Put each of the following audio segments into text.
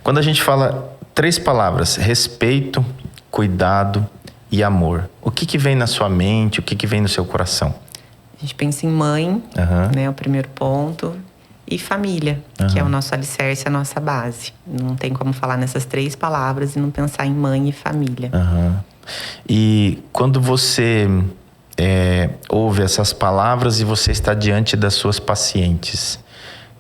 Quando a gente fala 3 palavras, respeito, cuidado e amor, o que vem na sua mente, o que vem no seu coração? A gente pensa em mãe, né, o primeiro ponto, e família, que é o nosso alicerce, a nossa base. Não tem como falar nessas 3 palavras e não pensar em mãe e família. E quando você ouve essas palavras e você está diante das suas pacientes,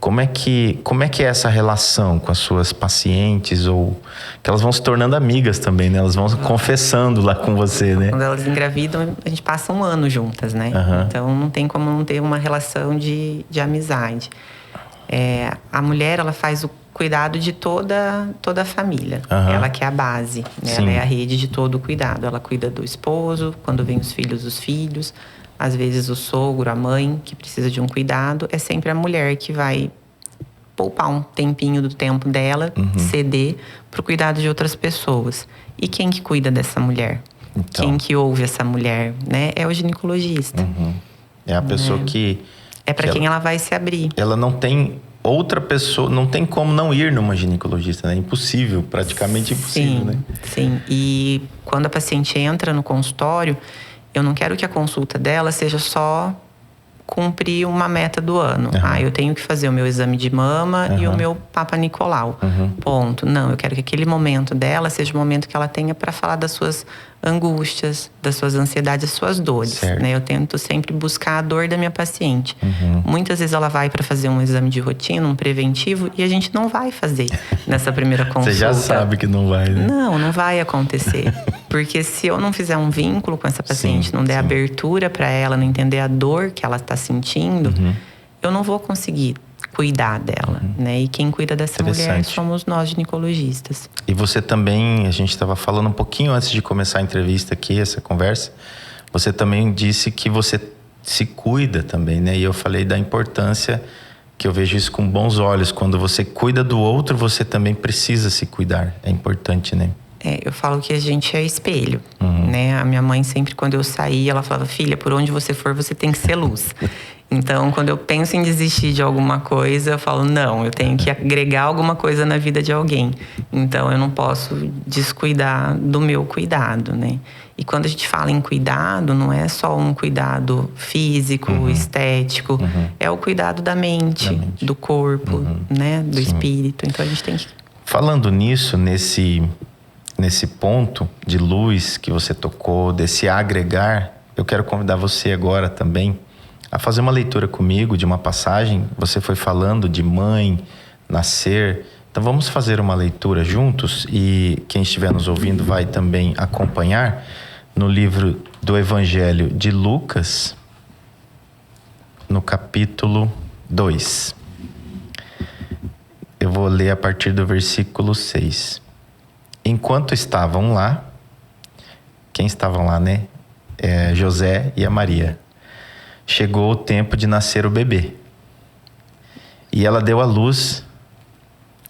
como é que é essa relação com as suas pacientes? Ou que elas vão se tornando amigas também, né? Elas vão confessando lá com você, né? Quando elas engravidam, a gente passa 1 ano juntas, né? Então não tem como não ter uma relação de amizade. A mulher, ela faz o cuidado de toda a família. Ela que é a base, né? Ela é a rede de todo o cuidado. Ela cuida do esposo, quando vem os filhos. Às vezes o sogro, a mãe, que precisa de um cuidado. É sempre a mulher que vai poupar um tempinho do tempo dela, ceder pro cuidado de outras pessoas. E quem que cuida dessa mulher? Então, quem que ouve essa mulher, né? É o ginecologista. É a pessoa que... É para quem ela vai se abrir. Ela não tem outra pessoa, não tem como não ir numa ginecologista, né? Impossível, praticamente impossível, né? Sim, e quando a paciente entra no consultório, eu não quero que a consulta dela seja só cumprir uma meta do ano. Eu tenho que fazer o meu exame de mama e o meu Papa Nicolau. Ponto. Não, eu quero que aquele momento dela seja o momento que ela tenha para falar das suas angústias, das suas ansiedades, das suas dores. Né? Eu tento sempre buscar a dor da minha paciente. Muitas vezes ela vai para fazer um exame de rotina, um preventivo, e a gente não vai fazer nessa primeira consulta. Você já sabe que não vai, né? Não vai acontecer. Porque se eu não fizer um vínculo com essa paciente, não der abertura para ela, não entender a dor que ela está sentindo, eu não vou conseguir cuidar dela, né? E quem cuida dessa mulher somos nós, ginecologistas. E você também, a gente estava falando um pouquinho antes de começar a entrevista aqui, essa conversa, você também disse que você se cuida também, né? E eu falei da importância, que eu vejo isso com bons olhos. Quando você cuida do outro, você também precisa se cuidar. É importante, né? Eu falo que a gente é espelho, né? A minha mãe sempre, quando eu saía, ela falava: filha, por onde você for, você tem que ser luz. Então, quando eu penso em desistir de alguma coisa, eu falo: não, eu tenho que agregar alguma coisa na vida de alguém. Então, eu não posso descuidar do meu cuidado, né? E quando a gente fala em cuidado, não é só um cuidado físico, estético. É o cuidado da mente, do corpo, né? Do espírito. Então, a gente tem que... Falando nisso, nesse ponto de luz que você tocou, desse agregar, eu quero convidar você agora também a fazer uma leitura comigo de uma passagem. Você foi falando de mãe, nascer. Então vamos fazer uma leitura juntos, e quem estiver nos ouvindo vai também acompanhar no livro do Evangelho de Lucas, no capítulo 2. Eu vou ler a partir do versículo 6. Enquanto estavam lá, quem estavam lá, né? José e a Maria. Chegou o tempo de nascer o bebê. E ela deu à luz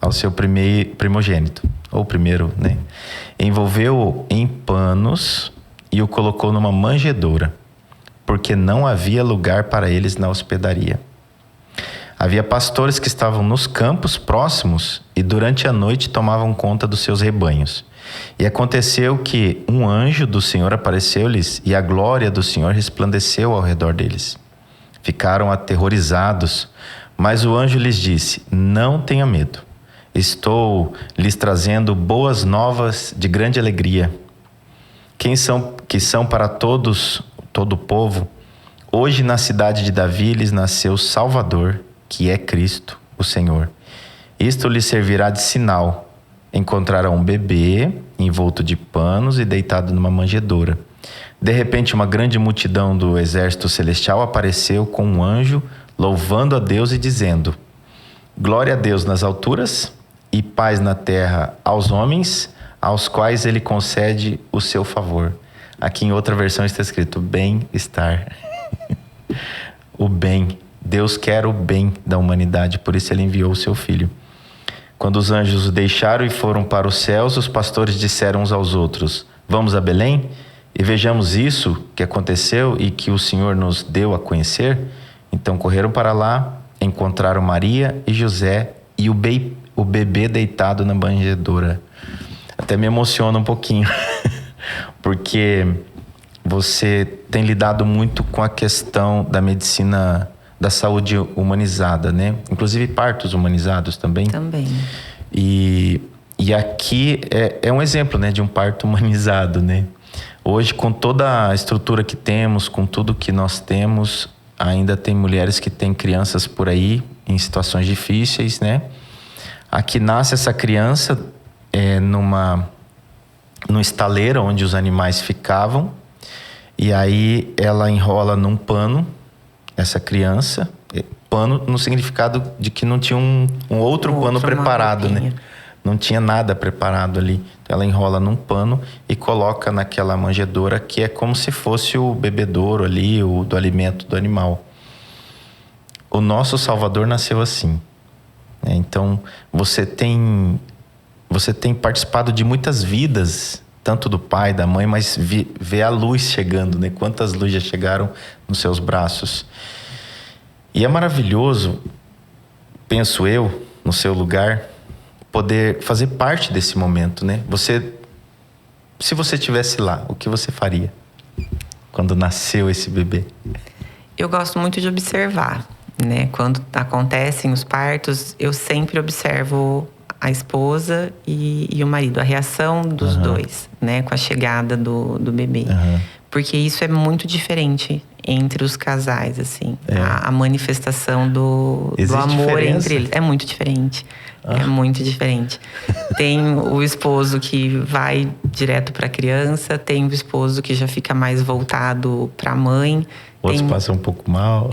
ao seu primogênito, ou primeiro, né? Envolveu-o em panos e o colocou numa manjedoura, porque não havia lugar para eles na hospedaria. Havia pastores que estavam nos campos próximos e durante a noite tomavam conta dos seus rebanhos. E aconteceu que um anjo do Senhor apareceu-lhes e a glória do Senhor resplandeceu ao redor deles. Ficaram aterrorizados, mas o anjo lhes disse: não tenha medo. Estou lhes trazendo boas novas de grande alegria, que são para todo o povo. Hoje na cidade de Davi lhes nasceu Salvador, que é Cristo, o Senhor. Isto lhes servirá de sinal. Encontrarão um bebê envolto de panos e deitado numa manjedoura. De repente, uma grande multidão do exército celestial apareceu com um anjo, louvando a Deus e dizendo: glória a Deus nas alturas e paz na terra aos homens, aos quais ele concede o seu favor. Aqui em outra versão está escrito bem-estar. O bem. Deus quer o bem da humanidade, por isso ele enviou o seu filho. Quando os anjos o deixaram e foram para os céus, os pastores disseram uns aos outros: vamos a Belém e vejamos isso que aconteceu e que o Senhor nos deu a conhecer. Então correram para lá, encontraram Maria e José e o o bebê deitado na manjedoura. Até me emociona um pouquinho, porque você tem lidado muito com a questão da medicina da saúde humanizada, né? Inclusive partos humanizados também. Também. E aqui é um exemplo, né, de um parto humanizado, né? Hoje, com toda a estrutura que temos, com tudo que nós temos, ainda tem mulheres que têm crianças por aí em situações difíceis, né? Aqui nasce essa criança num estaleiro onde os animais ficavam, e aí ela enrola num pano essa criança, pano no significado de que não tinha um outro pano preparado, né? Não tinha nada preparado ali. Então ela enrola num pano e coloca naquela manjedoura, que é como se fosse o bebedouro ali, do alimento do animal. O nosso Salvador nasceu assim. Então você tem participado de muitas vidas, tanto do pai, da mãe, mas vê a luz chegando, né? Quantas luzes já chegaram nos seus braços. E é maravilhoso, penso eu, no seu lugar, poder fazer parte desse momento, né? Se você estivesse lá, o que você faria quando nasceu esse bebê? Eu gosto muito de observar, né? Quando acontecem os partos, eu sempre observo a esposa e o marido, a reação dos dois, né? Com a chegada do bebê. Porque isso é muito diferente entre os casais, assim. A manifestação do amor diferença entre eles é muito diferente. É muito diferente. Tem o esposo que vai direto para a criança, tem o esposo que já fica mais voltado para a mãe. Outros passam um pouco mal.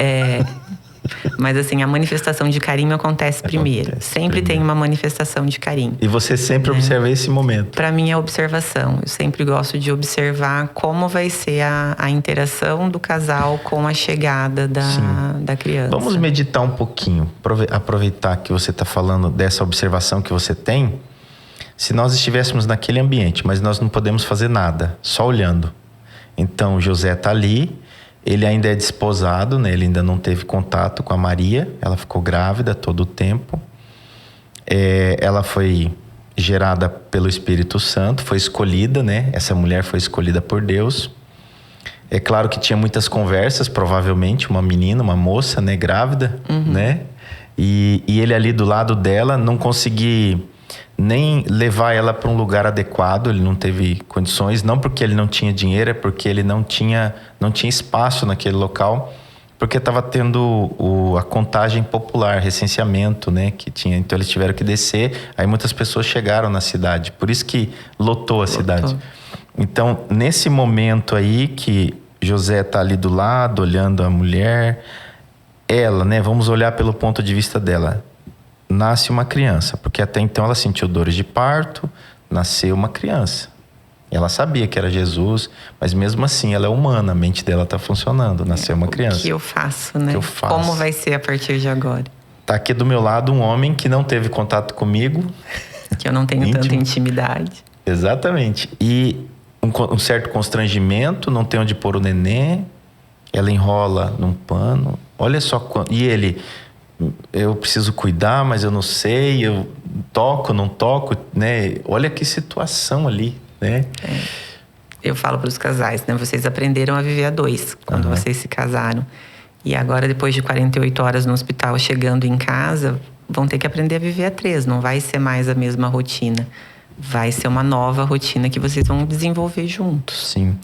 Mas assim, a manifestação de carinho acontece primeiro. Sempre tem uma manifestação de carinho. E você sempre observa esse momento? Para mim é observação. Eu sempre gosto de observar como vai ser a interação do casal com a chegada da criança. Vamos meditar um pouquinho. Aproveitar que você está falando dessa observação que você tem. Se nós estivéssemos naquele ambiente, mas nós não podemos fazer nada, só olhando. Então, José está ali. Ele ainda é desposado, né? Ele ainda não teve contato com a Maria. Ela ficou grávida todo o tempo. Ela foi gerada pelo Espírito Santo, foi escolhida, né? Essa mulher foi escolhida por Deus. É claro que tinha muitas conversas, provavelmente, uma menina, uma moça, né? Grávida, né? E ele ali do lado dela, não consegui nem levar ela para um lugar adequado. Ele não teve condições, não porque ele não tinha dinheiro, é porque ele não tinha espaço naquele local, porque estava tendo a contagem popular, recenseamento, né, que tinha. Então eles tiveram que descer, aí muitas pessoas chegaram na cidade, por isso que lotou a cidade. Então, nesse momento aí que José está ali do lado, olhando a mulher, ela, né, vamos olhar pelo ponto de vista dela, nasce uma criança, porque até então ela sentiu dores de parto, nasceu uma criança. Ela sabia que era Jesus, mas mesmo assim ela é humana, a mente dela está funcionando, nasceu uma criança. O que eu faço, né? Que eu faço? Como vai ser a partir de agora? Tá aqui do meu lado um homem que não teve contato comigo. Que eu não tenho tanta intimidade. Exatamente. E um certo constrangimento, não tem onde pôr o neném. Ela enrola num pano. Olha só quanto... E ele... Eu preciso cuidar, mas eu não sei, eu toco, não toco, né? Olha que situação ali, né? Eu falo para os casais, né? Vocês aprenderam a viver a dois quando vocês se casaram. E agora, depois de 48 horas no hospital, chegando em casa, vão ter que aprender a viver a três. Não vai ser mais a mesma rotina. Vai ser uma nova rotina que vocês vão desenvolver juntos. Sim.